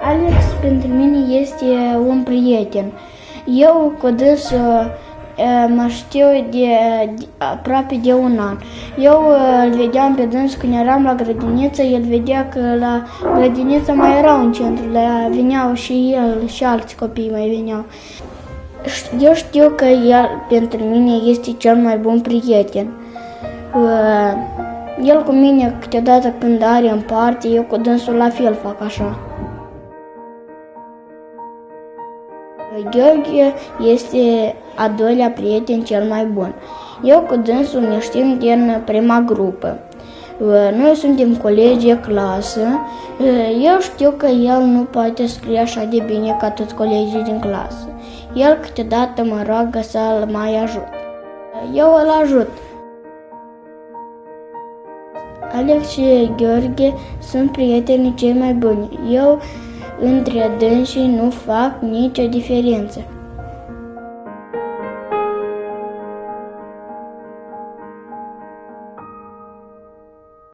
Alex pentru mine este un prieten. Eu cu dânsul mă știu de aproape de un an. Eu îl vedeam pe dânsul când eram la grădiniță, el vedea că la grădiniță mai era un centru, veneau și el și alți copii mai veneau. Eu știu că el pentru mine este cel mai bun prieten. El cu mine câteodată când are în parte, eu cu dânsul la fel fac așa. Gheorghe este a doilea prieten cel mai bun. Eu cu dânsul ne știm din prima grupă. Noi suntem colegi de clasă. Eu știu că el nu poate scrie așa de bine ca toți colegii din clasă. El câteodată mă roagă să-l mai ajut. Eu îl ajut. Alex și Gheorghe sunt prietenii cei mai buni. Eu între dânsii nu fac nicio diferență.